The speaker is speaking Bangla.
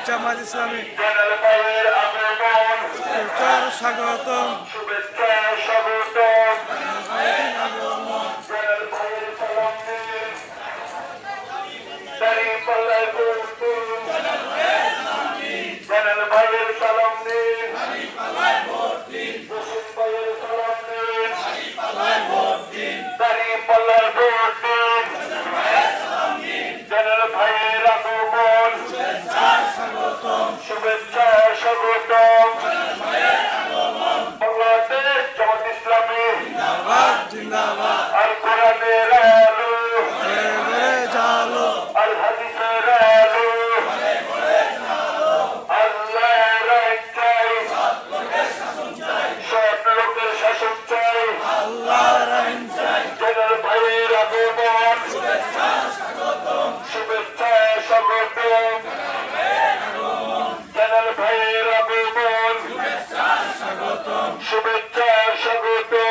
জামাত ইসলামী স্বাগতম শুভেচ্ছা স্বাগতম শুভেচ্ছা স্বাগতম বাংলাদেশ জামাত ইসলামী জিন্দাবাদ আল কোরআনের আলো জালো আল হাদিসের আলো আল্লাহর আইন চাই সব লোকের শাসন চাই আল্লাহর আইন চাই জেনারেল ভাইয়ের আগমন শুভেচ্ছা স্বাগতম শুভেচ্ছা স্বাগতম ভাইয়ের আগমন শুভেচ্ছা স্বাগতম